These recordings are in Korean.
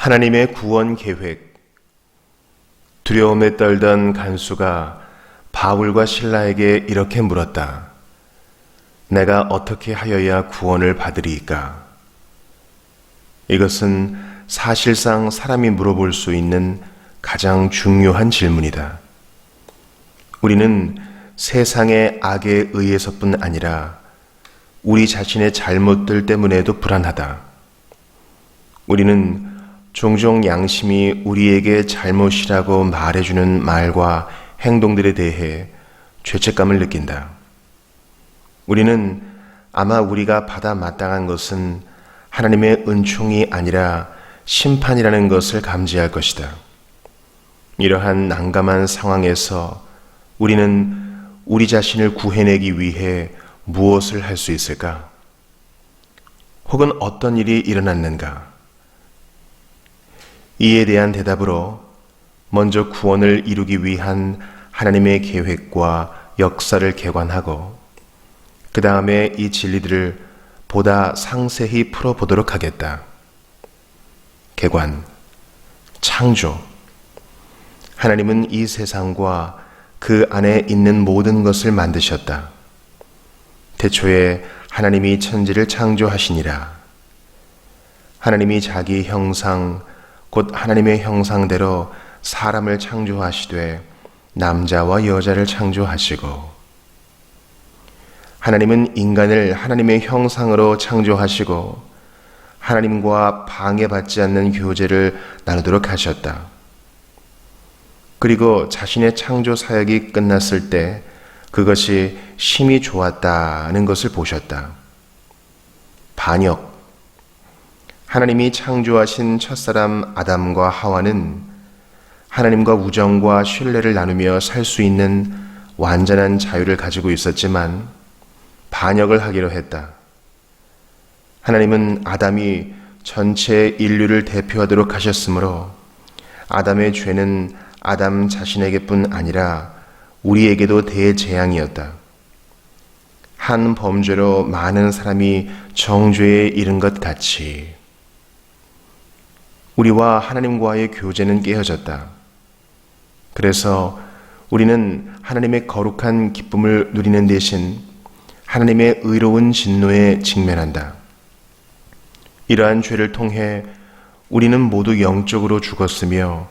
하나님의 구원 계획. 두려움에 떨던 간수가 바울과 실라에게 이렇게 물었다. 내가 어떻게 하여야 구원을 받으리이까? 이것은 사실상 사람이 물어볼 수 있는 가장 중요한 질문이다. 우리는 세상의 악에 의해서뿐 아니라 우리 자신의 잘못들 때문에도 불안하다. 우리는 종종 양심이 우리에게 잘못이라고 말해주는 말과 행동들에 대해 죄책감을 느낀다. 우리는 아마 우리가 받아 마땅한 것은 하나님의 은총이 아니라 심판이라는 것을 감지할 것이다. 이러한 난감한 상황에서 우리는 우리 자신을 구해내기 위해 무엇을 할 수 있을까? 혹은 어떤 일이 일어났는가? 이에 대한 대답으로 먼저 구원을 이루기 위한 하나님의 계획과 역사를 개관하고 그 다음에 이 진리들을 보다 상세히 풀어보도록 하겠다. 개관, 창조. 하나님은 이 세상과 그 안에 있는 모든 것을 만드셨다. 태초에 하나님이 천지를 창조하시니라. 하나님이 자기 형상, 곧 하나님의 형상대로 사람을 창조하시되 남자와 여자를 창조하시고, 하나님은 인간을 하나님의 형상으로 창조하시고 하나님과 방해받지 않는 교제를 나누도록 하셨다. 그리고 자신의 창조 사역이 끝났을 때 그것이 심히 좋았다는 것을 보셨다. 반역. 하나님이 창조하신 첫사람 아담과 하와는 하나님과 우정과 신뢰를 나누며 살 수 있는 완전한 자유를 가지고 있었지만 반역을 하기로 했다. 하나님은 아담이 전체 인류를 대표하도록 하셨으므로 아담의 죄는 아담 자신에게뿐 아니라 우리에게도 대재앙이었다. 한 범죄로 많은 사람이 정죄에 이른 것 같이 우리와 하나님과의 교제는 깨어졌다. 그래서 우리는 하나님의 거룩한 기쁨을 누리는 대신 하나님의 의로운 진노에 직면한다. 이러한 죄를 통해 우리는 모두 영적으로 죽었으며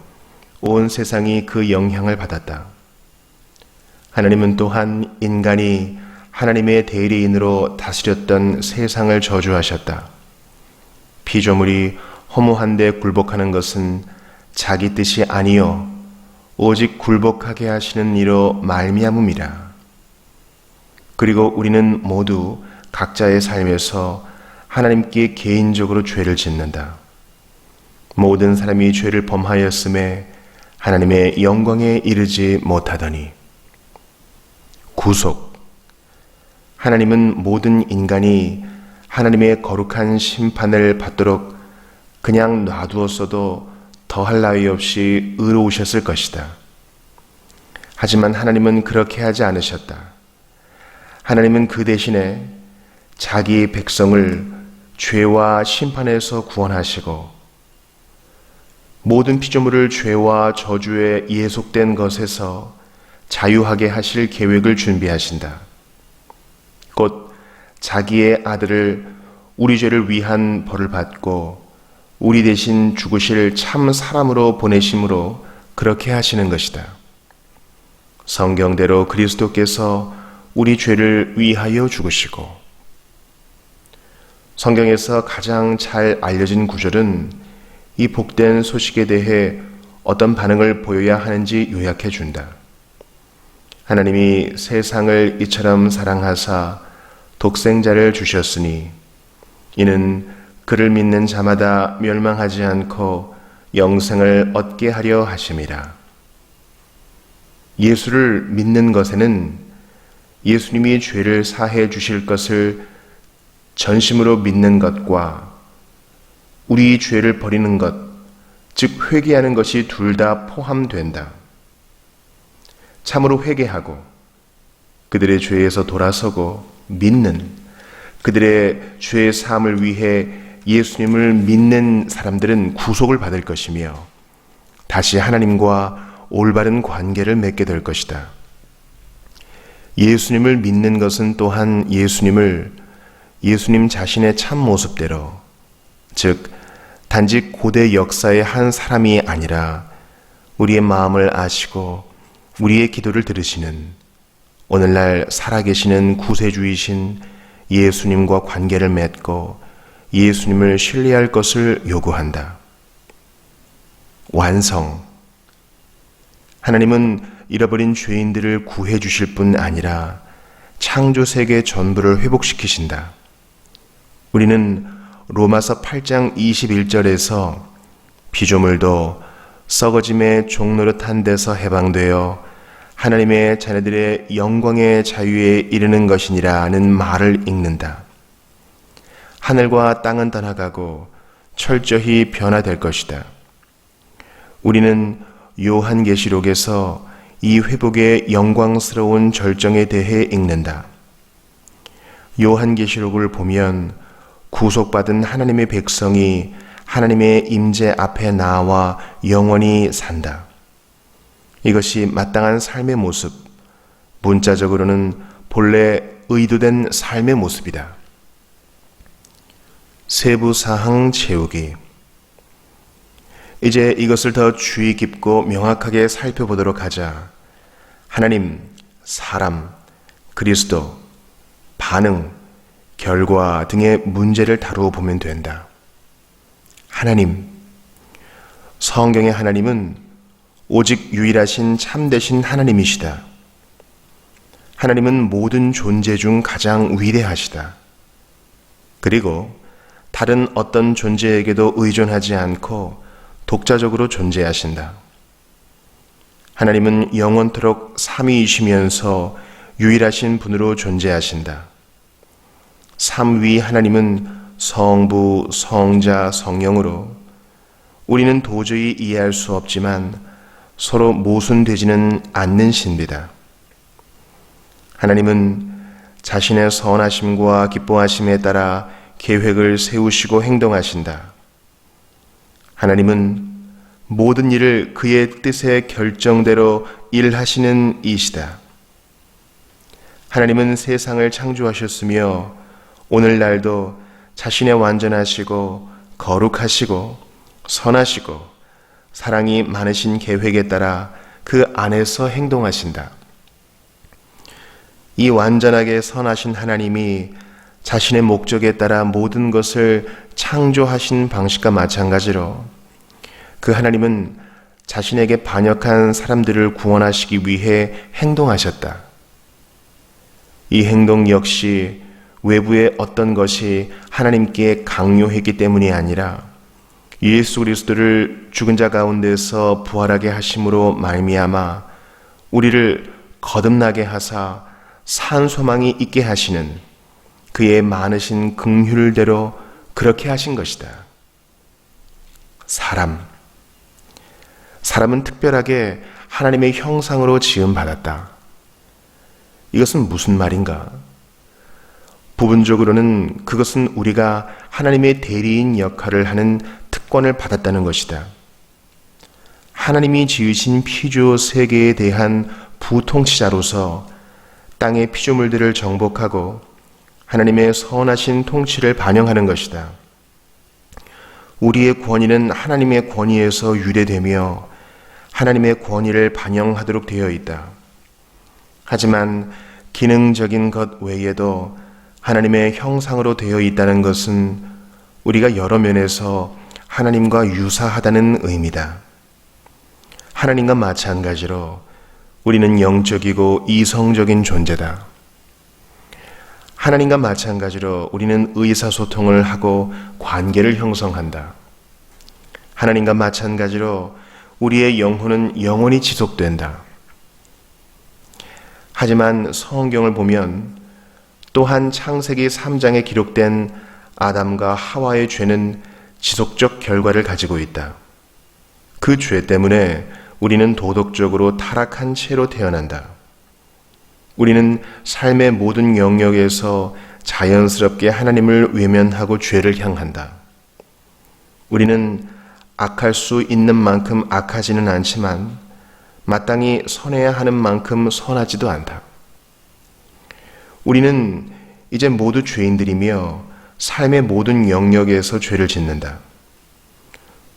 온 세상이 그 영향을 받았다. 하나님은 또한 인간이 하나님의 대리인으로 다스렸던 세상을 저주하셨다. 피조물이 허무한데 굴복하는 것은 자기 뜻이 아니요 오직 굴복하게 하시는 이로 말미암음이라. 그리고 우리는 모두 각자의 삶에서 하나님께 개인적으로 죄를 짓는다. 모든 사람이 죄를 범하였음에 하나님의 영광에 이르지 못하더니. 구속. 하나님은 모든 인간이 하나님의 거룩한 심판을 받도록 그냥 놔두었어도 더할 나위 없이 의로우셨을 것이다. 하지만 하나님은 그렇게 하지 않으셨다. 하나님은 그 대신에 자기 백성을 죄와 심판에서 구원하시고 모든 피조물을 죄와 저주에 예속된 것에서 자유하게 하실 계획을 준비하신다. 곧 자기의 아들을 우리 죄를 위한 벌을 받고 우리 대신 죽으실 참 사람으로 보내심으로 그렇게 하시는 것이다. 성경대로 그리스도께서 우리 죄를 위하여 죽으시고, 성경에서 가장 잘 알려진 구절은 이 복된 소식에 대해 어떤 반응을 보여야 하는지 요약해 준다. 하나님이 세상을 이처럼 사랑하사 독생자를 주셨으니 이는 그를 믿는 자마다 멸망하지 않고 영생을 얻게 하려 하심이라. 예수를 믿는 것에는 예수님이 죄를 사해 주실 것을 전심으로 믿는 것과 우리 죄를 버리는 것, 즉 회개하는 것이 둘 다 포함된다. 참으로 회개하고 그들의 죄에서 돌아서고 믿는 그들의 죄의 사함을 위해 예수님을 믿는 사람들은 구속을 받을 것이며 다시 하나님과 올바른 관계를 맺게 될 것이다. 예수님을 믿는 것은 또한 예수님 자신의 참 모습대로, 즉 단지 고대 역사의 한 사람이 아니라 우리의 마음을 아시고 우리의 기도를 들으시는 오늘날 살아계시는 구세주이신 예수님과 관계를 맺고 예수님을 신뢰할 것을 요구한다. 완성. 하나님은 잃어버린 죄인들을 구해 주실 뿐 아니라 창조 세계 전부를 회복시키신다. 우리는 로마서 8장 21절에서 피조물도 썩어짐의 종노릇한 데서 해방되어 하나님의 자녀들의 영광의 자유에 이르는 것이니라는 말을 읽는다. 하늘과 땅은 떠나가고 철저히 변화될 것이다. 우리는 요한계시록에서 이 회복의 영광스러운 절정에 대해 읽는다. 요한계시록을 보면 구속받은 하나님의 백성이 하나님의 임재 앞에 나와 영원히 산다. 이것이 마땅한 삶의 모습, 문자적으로는 본래 의도된 삶의 모습이다. 세부사항 채우기. 이제 이것을 더 주의 깊고 명확하게 살펴보도록 하자. 하나님, 사람, 그리스도, 반응, 결과 등의 문제를 다루어 보면 된다. 하나님. 성경의 하나님은 오직 유일하신 참되신 하나님이시다. 하나님은 모든 존재 중 가장 위대하시다. 그리고 다른 어떤 존재에게도 의존하지 않고 독자적으로 존재하신다. 하나님은 영원토록 삼위이시면서 유일하신 분으로 존재하신다. 삼위 하나님은 성부, 성자, 성령으로 우리는 도저히 이해할 수 없지만 서로 모순되지는 않는 신비다. 하나님은 자신의 선하심과 기뻐하심에 따라 계획을 세우시고 행동하신다. 하나님은 모든 일을 그의 뜻의 결정대로 일하시는 이시다. 하나님은 세상을 창조하셨으며 오늘날도 자신의 완전하시고 거룩하시고 선하시고 사랑이 많으신 계획에 따라 그 안에서 행동하신다. 이 완전하게 선하신 하나님이 자신의 목적에 따라 모든 것을 창조하신 방식과 마찬가지로 그 하나님은 자신에게 반역한 사람들을 구원하시기 위해 행동하셨다. 이 행동 역시 외부의 어떤 것이 하나님께 강요했기 때문이 아니라 예수 그리스도를 죽은 자 가운데서 부활하게 하심으로 말미암아 우리를 거듭나게 하사 산 소망이 있게 하시는 그의 많으신 긍휼대로 그렇게 하신 것이다. 사람은 특별하게 하나님의 형상으로 지음받았다. 이것은 무슨 말인가? 부분적으로는 그것은 우리가 하나님의 대리인 역할을 하는 특권을 받았다는 것이다. 하나님이 지으신 피조 세계에 대한 부통치자로서 땅의 피조물들을 정복하고 하나님의 선하신 통치를 반영하는 것이다. 우리의 권위는 하나님의 권위에서 유래되며 하나님의 권위를 반영하도록 되어 있다. 하지만 기능적인 것 외에도 하나님의 형상으로 되어 있다는 것은 우리가 여러 면에서 하나님과 유사하다는 의미다. 하나님과 마찬가지로 우리는 영적이고 이성적인 존재다. 하나님과 마찬가지로 우리는 의사소통을 하고 관계를 형성한다. 하나님과 마찬가지로 우리의 영혼은 영원히 지속된다. 하지만 성경을 보면 또한 창세기 3장에 기록된 아담과 하와의 죄는 지속적 결과를 가지고 있다. 그 죄 때문에 우리는 도덕적으로 타락한 채로 태어난다. 우리는 삶의 모든 영역에서 자연스럽게 하나님을 외면하고 죄를 향한다. 우리는 악할 수 있는 만큼 악하지는 않지만 마땅히 선해야 하는 만큼 선하지도 않다. 우리는 이제 모두 죄인들이며 삶의 모든 영역에서 죄를 짓는다.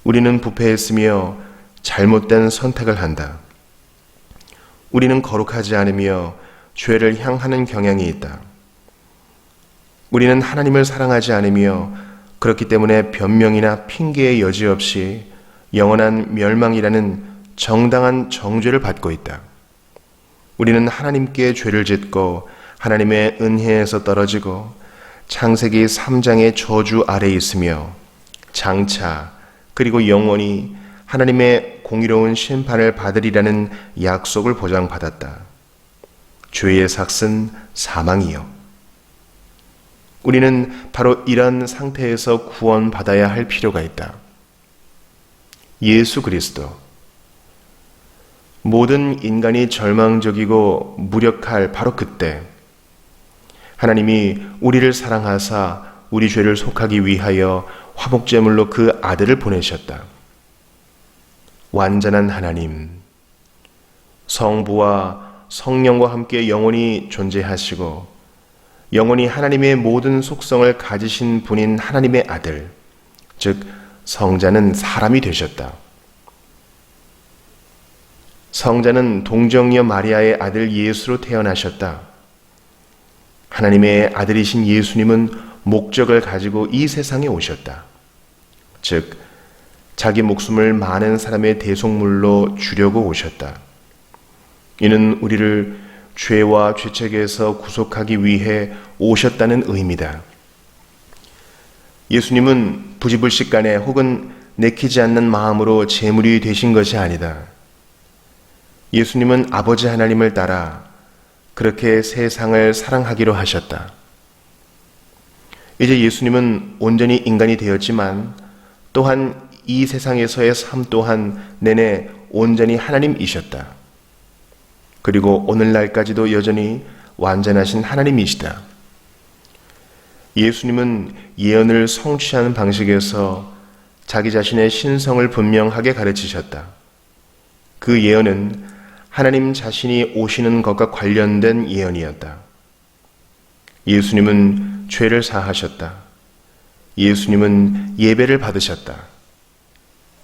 우리는 부패했으며 잘못된 선택을 한다. 우리는 거룩하지 않으며 죄를 향하는 경향이 있다. 우리는 하나님을 사랑하지 않으며 그렇기 때문에 변명이나 핑계의 여지 없이 영원한 멸망이라는 정당한 정죄를 받고 있다. 우리는 하나님께 죄를 짓고 하나님의 은혜에서 떨어지고 창세기 3장의 저주 아래에 있으며 장차 그리고 영원히 하나님의 공의로운 심판을 받으리라는 약속을 보장받았다. 죄의 삭은 사망이요. 우리는 바로 이런 상태에서 구원받아야 할 필요가 있다. 예수 그리스도. 모든 인간이 절망적이고 무력할 바로 그때 하나님이 우리를 사랑하사 우리 죄를 속하기 위하여 화목제물로 그 아들을 보내셨다. 완전한 하나님, 성부와 성령과 함께 영원히 존재하시고 영원히 하나님의 모든 속성을 가지신 분인 하나님의 아들, 즉 성자는 사람이 되셨다. 성자는 동정녀 마리아의 아들 예수로 태어나셨다. 하나님의 아들이신 예수님은 목적을 가지고 이 세상에 오셨다. 즉 자기 목숨을 많은 사람의 대속물로 주려고 오셨다. 이는 우리를 죄와 죄책에서 구속하기 위해 오셨다는 의미다. 예수님은 부지불식간에 혹은 내키지 않는 마음으로 제물이 되신 것이 아니다. 예수님은 아버지 하나님을 따라 그렇게 세상을 사랑하기로 하셨다. 이제 예수님은 온전히 인간이 되었지만 또한 이 세상에서의 삶 또한 내내 온전히 하나님이셨다. 그리고 오늘날까지도 여전히 완전하신 하나님이시다. 예수님은 예언을 성취하는 방식에서 자기 자신의 신성을 분명하게 가르치셨다. 그 예언은 하나님 자신이 오시는 것과 관련된 예언이었다. 예수님은 죄를 사하셨다. 예수님은 예배를 받으셨다.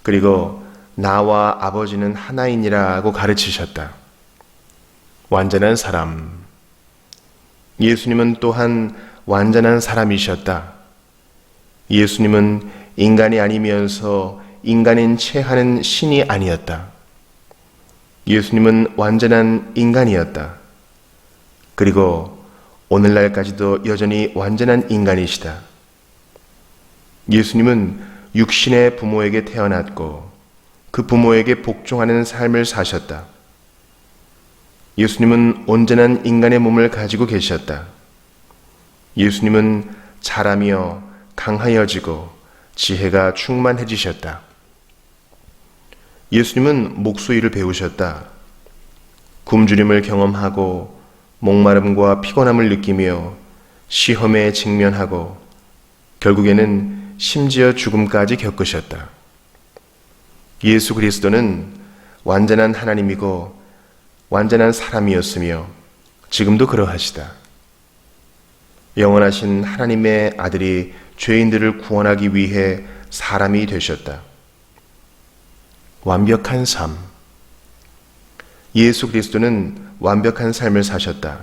그리고 나와 아버지는 하나이니라고 가르치셨다. 완전한 사람. 예수님은 또한 완전한 사람이셨다. 예수님은 인간이 아니면서 인간인 채 하는 신이 아니었다. 예수님은 완전한 인간이었다. 그리고 오늘날까지도 여전히 완전한 인간이시다. 예수님은 육신의 부모에게 태어났고 그 부모에게 복종하는 삶을 사셨다. 예수님은 온전한 인간의 몸을 가지고 계셨다. 예수님은 자라며 강하여지고 지혜가 충만해지셨다. 예수님은 목수일을 배우셨다. 굶주림을 경험하고 목마름과 피곤함을 느끼며 시험에 직면하고 결국에는 심지어 죽음까지 겪으셨다. 예수 그리스도는 완전한 하나님이고 완전한 사람이었으며 지금도 그러하시다. 영원하신 하나님의 아들이 죄인들을 구원하기 위해 사람이 되셨다. 완벽한 삶. 예수 그리스도는 완벽한 삶을 사셨다.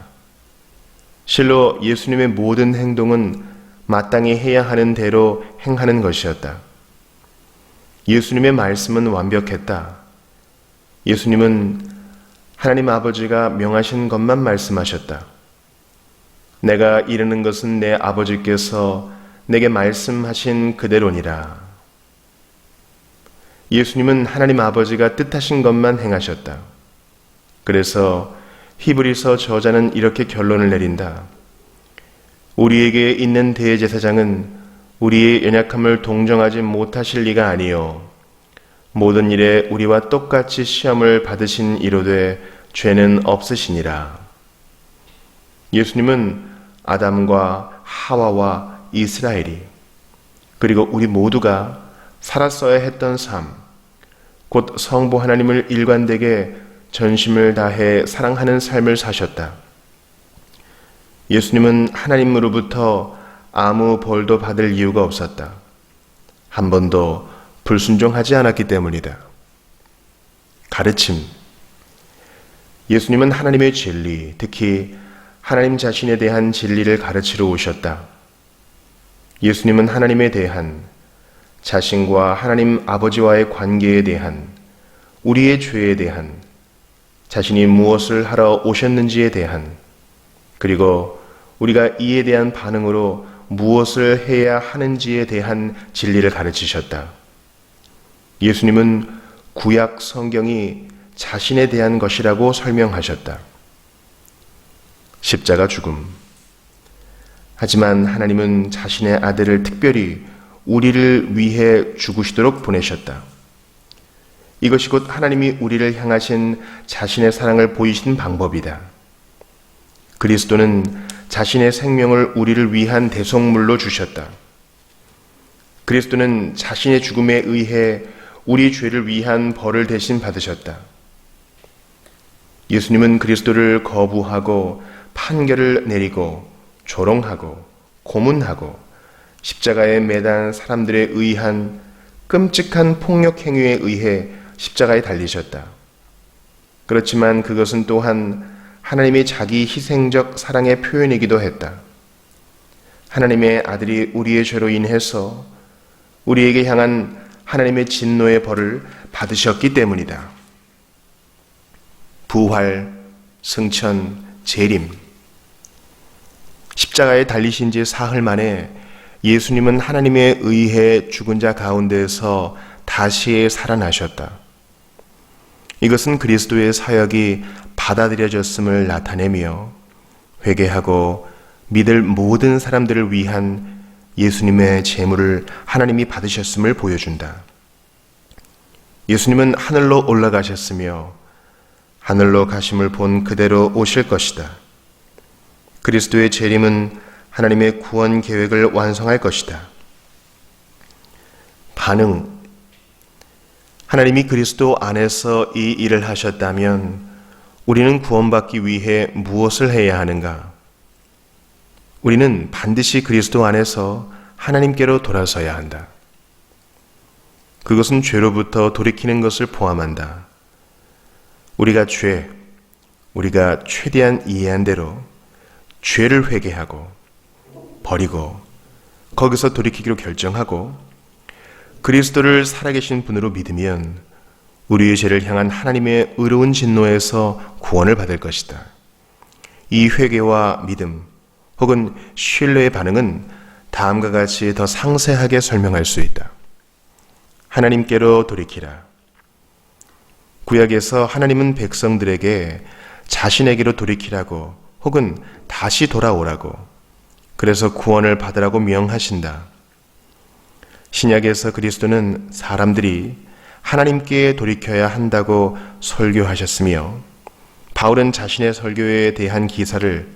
실로 예수님의 모든 행동은 마땅히 해야 하는 대로 행하는 것이었다. 예수님의 말씀은 완벽했다. 예수님은 하나님 아버지가 명하신 것만 말씀하셨다. 내가 이르는 것은 내 아버지께서 내게 말씀하신 그대로니라. 예수님은 하나님 아버지가 뜻하신 것만 행하셨다. 그래서 히브리서 저자는 이렇게 결론을 내린다. 우리에게 있는 대제사장은 우리의 연약함을 동정하지 못하실 리가 아니요 모든 일에 우리와 똑같이 시험을 받으신 이로되 죄는 없으시니라. 예수님은 아담과 하와와 이스라엘이 그리고 우리 모두가 살았어야 했던 삶, 곧 성부 하나님을 일관되게 전심을 다해 사랑하는 삶을 사셨다. 예수님은 하나님으로부터 아무 벌도 받을 이유가 없었다. 한 번도 불순종하지 않았기 때문이다. 가르침. 예수님은 하나님의 진리, 특히 하나님 자신에 대한 진리를 가르치러 오셨다. 예수님은 하나님에 대한, 자신과 하나님 아버지와의 관계에 대한, 우리의 죄에 대한, 자신이 무엇을 하러 오셨는지에 대한, 그리고 우리가 이에 대한 반응으로 무엇을 해야 하는지에 대한 진리를 가르치셨다. 예수님은 구약 성경이 자신에 대한 것이라고 설명하셨다. 십자가 죽음. 하지만 하나님은 자신의 아들을 특별히 우리를 위해 죽으시도록 보내셨다. 이것이 곧 하나님이 우리를 향하신 자신의 사랑을 보이신 방법이다. 그리스도는 자신의 생명을 우리를 위한 대속물로 주셨다. 그리스도는 자신의 죽음에 의해 우리 죄를 위한 벌을 대신 받으셨다. 예수님은 그리스도를 거부하고 판결을 내리고 조롱하고 고문하고 십자가에 매단 사람들에 의한 끔찍한 폭력 행위에 의해 십자가에 달리셨다. 그렇지만 그것은 또한 하나님의 자기 희생적 사랑의 표현이기도 했다. 하나님의 아들이 우리의 죄로 인해서 우리에게 향한 하나님의 진노의 벌을 받으셨기 때문이다. 부활, 승천, 재림. 십자가에 달리신 지 사흘 만에 예수님은 하나님에 의해 죽은 자 가운데서 다시 살아나셨다. 이것은 그리스도의 사역이 받아들여졌음을 나타내며 회개하고 믿을 모든 사람들을 위한 예수님의 제물을 하나님이 받으셨음을 보여준다. 예수님은 하늘로 올라가셨으며 하늘로 가심을 본 그대로 오실 것이다. 그리스도의 재림은 하나님의 구원 계획을 완성할 것이다. 반응. 하나님이 그리스도 안에서 이 일을 하셨다면 우리는 구원받기 위해 무엇을 해야 하는가? 우리는 반드시 그리스도 안에서 하나님께로 돌아서야 한다. 그것은 죄로부터 돌이키는 것을 포함한다. 우리가 최대한 이해한 대로 죄를 회개하고 버리고 거기서 돌이키기로 결정하고 그리스도를 살아계신 분으로 믿으면 우리의 죄를 향한 하나님의 의로운 진노에서 구원을 받을 것이다. 이 회개와 믿음 혹은 신뢰의 반응은 다음과 같이 더 상세하게 설명할 수 있다. 하나님께로 돌이키라. 구약에서 하나님은 백성들에게 자신에게로 돌이키라고 혹은 다시 돌아오라고, 그래서 구원을 받으라고 명하신다. 신약에서 그리스도는 사람들이 하나님께 돌이켜야 한다고 설교하셨으며 바울은 자신의 설교에 대한 기사를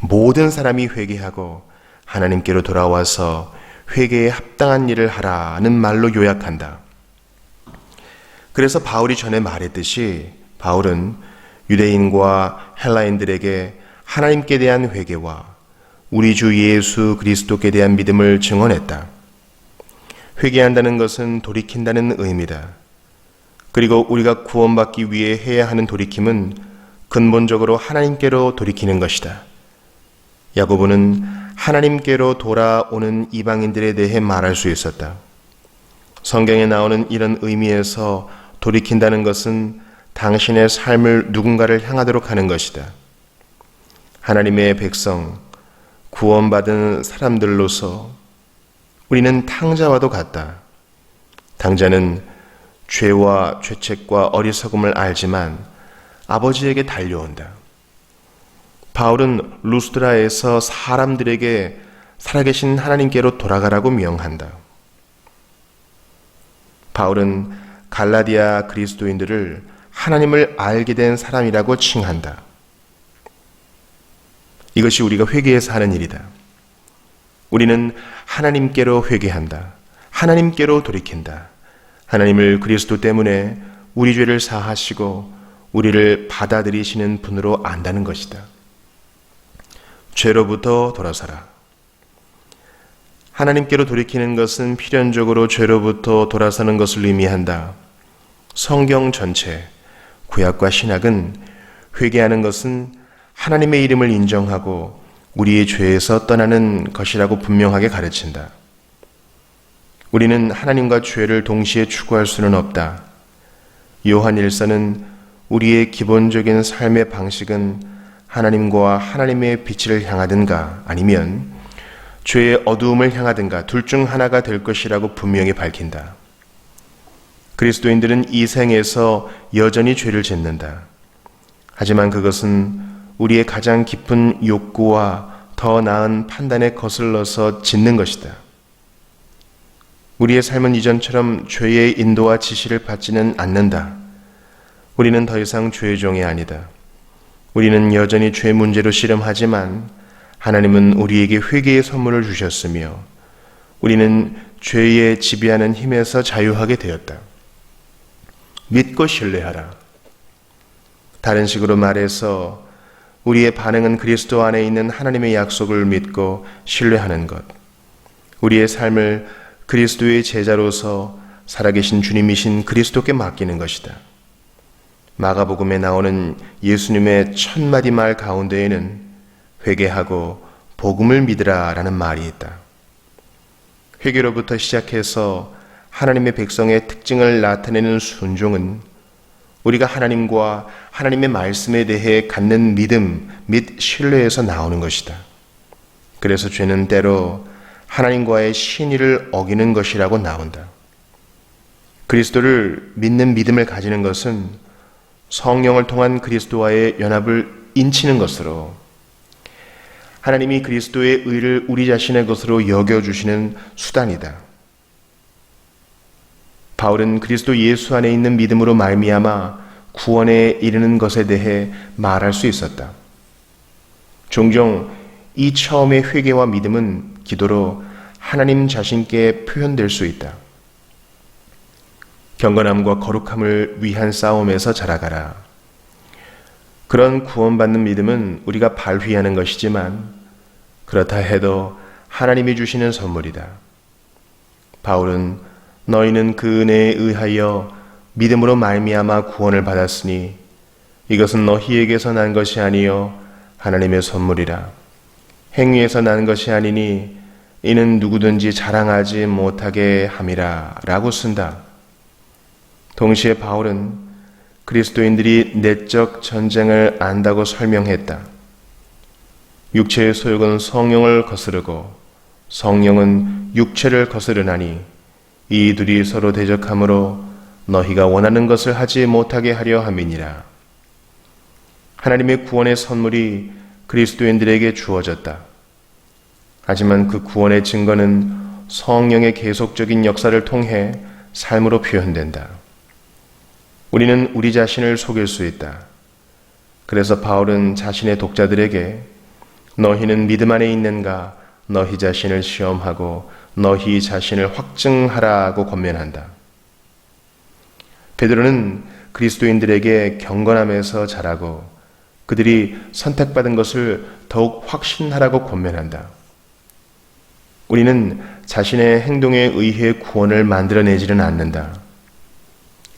모든 사람이 회개하고 하나님께로 돌아와서 회개에 합당한 일을 하라는 말로 요약한다. 그래서 바울이 전에 말했듯이 바울은 유대인과 헬라인들에게 하나님께 대한 회개와 우리 주 예수 그리스도께 대한 믿음을 증언했다. 회개한다는 것은 돌이킨다는 의미다. 그리고 우리가 구원받기 위해 해야 하는 돌이킴은 근본적으로 하나님께로 돌이키는 것이다. 야고보는 하나님께로 돌아오는 이방인들에 대해 말할 수 있었다. 성경에 나오는 이런 의미에서 돌이킨다는 것은 당신의 삶을 누군가를 향하도록 하는 것이다. 하나님의 백성, 구원받은 사람들로서 우리는 탕자와도 같다. 탕자는 죄와 죄책과 어리석음을 알지만 아버지에게 달려온다. 바울은 루스드라에서 사람들에게 살아계신 하나님께로 돌아가라고 명한다. 바울은 갈라디아 그리스도인들을 하나님을 알게 된 사람이라고 칭한다. 이것이 우리가 회개해서 하는 일이다. 우리는 하나님께로 회개한다. 하나님께로 돌이킨다. 하나님을 그리스도 때문에 우리 죄를 사하시고 우리를 받아들이시는 분으로 안다는 것이다. 죄로부터 돌아서라. 하나님께로 돌이키는 것은 필연적으로 죄로부터 돌아서는 것을 의미한다. 성경 전체, 구약과 신약은 회개하는 것은 하나님의 이름을 인정하고 우리의 죄에서 떠나는 것이라고 분명하게 가르친다. 우리는 하나님과 죄를 동시에 추구할 수는 없다. 요한 1서는 우리의 기본적인 삶의 방식은 하나님과 하나님의 빛을 향하든가 아니면 죄의 어두움을 향하든가 둘 중 하나가 될 것이라고 분명히 밝힌다. 그리스도인들은 이 생에서 여전히 죄를 짓는다. 하지만 그것은 우리의 가장 깊은 욕구와 더 나은 판단에 거슬러서 짓는 것이다. 우리의 삶은 이전처럼 죄의 인도와 지시를 받지는 않는다. 우리는 더 이상 죄의 종이 아니다. 우리는 여전히 죄 문제로 씨름하지만 하나님은 우리에게 회개의 선물을 주셨으며 우리는 죄의 지배하는 힘에서 자유하게 되었다. 믿고 신뢰하라. 다른 식으로 말해서 우리의 반응은 그리스도 안에 있는 하나님의 약속을 믿고 신뢰하는 것. 우리의 삶을 그리스도의 제자로서 살아계신 주님이신 그리스도께 맡기는 것이다. 마가복음에 나오는 예수님의 첫 마디 말 가운데에는 회개하고 복음을 믿으라 라는 말이 있다. 회개로부터 시작해서 하나님의 백성의 특징을 나타내는 순종은 우리가 하나님과 하나님의 말씀에 대해 갖는 믿음 및 신뢰에서 나오는 것이다. 그래서 죄는 때로 하나님과의 신의를 어기는 것이라고 나온다. 그리스도를 믿는 믿음을 가지는 것은 성령을 통한 그리스도와의 연합을 인치는 것으로 하나님이 그리스도의 의를 우리 자신의 것으로 여겨주시는 수단이다. 바울은 그리스도 예수 안에 있는 믿음으로 말미암아 구원에 이르는 것에 대해 말할 수 있었다. 종종 이 처음의 회개와 믿음은 기도로 하나님 자신께 표현될 수 있다. 경건함과 거룩함을 위한 싸움에서 자라가라. 그런 구원받는 믿음은 우리가 발휘하는 것이지만 그렇다 해도 하나님이 주시는 선물이다. 바울은 너희는 그 은혜에 의하여 믿음으로 말미암아 구원을 받았으니 이것은 너희에게서 난 것이 아니요 하나님의 선물이라. 행위에서 난 것이 아니니 이는 누구든지 자랑하지 못하게 함이라 라고 쓴다. 동시에 바울은 그리스도인들이 내적 전쟁을 안다고 설명했다. 육체의 소욕은 성령을 거스르고 성령은 육체를 거스르나니 이 둘이 서로 대적하므로 너희가 원하는 것을 하지 못하게 하려 함이니라. 하나님의 구원의 선물이 그리스도인들에게 주어졌다. 하지만 그 구원의 증거는 성령의 계속적인 역사를 통해 삶으로 표현된다. 우리는 우리 자신을 속일 수 있다. 그래서 바울은 자신의 독자들에게 너희는 믿음 안에 있는가 너희 자신을 시험하고 너희 자신을 확증하라고 권면한다. 베드로는 그리스도인들에게 경건함에서 자라고 그들이 선택받은 것을 더욱 확신하라고 권면한다. 우리는 자신의 행동에 의해 구원을 만들어내지는 않는다.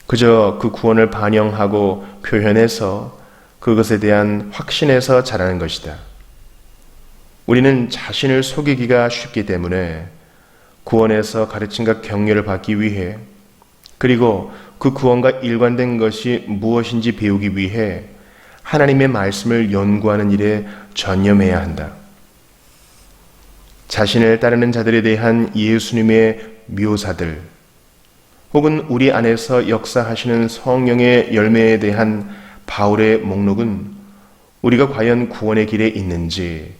그저 그 구원을 반영하고 표현해서 그것에 대한 확신에서 자라는 것이다. 우리는 자신을 속이기가 쉽기 때문에 구원에서 가르침과 격려를 받기 위해 그리고 그 구원과 일관된 것이 무엇인지 배우기 위해 하나님의 말씀을 연구하는 일에 전념해야 한다. 자신을 따르는 자들에 대한 예수님의 묘사들 혹은 우리 안에서 역사하시는 성령의 열매에 대한 바울의 목록은 우리가 과연 구원의 길에 있는지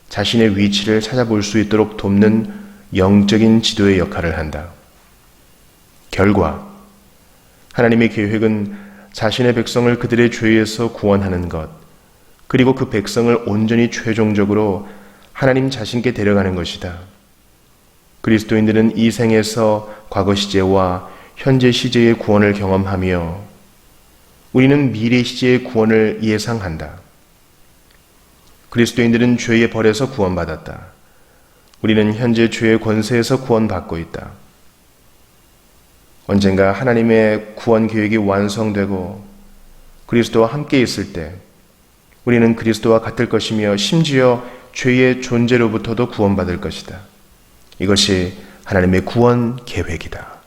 자신의 위치를 찾아볼 수 있도록 돕는 영적인 지도의 역할을 한다. 결과 하나님의 계획은 자신의 백성을 그들의 죄에서 구원하는 것, 그리고 그 백성을 온전히 최종적으로 하나님 자신께 데려가는 것이다. 그리스도인들은 이 생에서 과거 시제와 현재 시제의 구원을 경험하며 우리는 미래 시제의 구원을 예상한다. 그리스도인들은 죄의 벌에서 구원받았다. 우리는 현재 죄의 권세에서 구원받고 있다. 언젠가 하나님의 구원 계획이 완성되고 그리스도와 함께 있을 때 우리는 그리스도와 같을 것이며 심지어 죄의 존재로부터도 구원받을 것이다. 이것이 하나님의 구원 계획이다.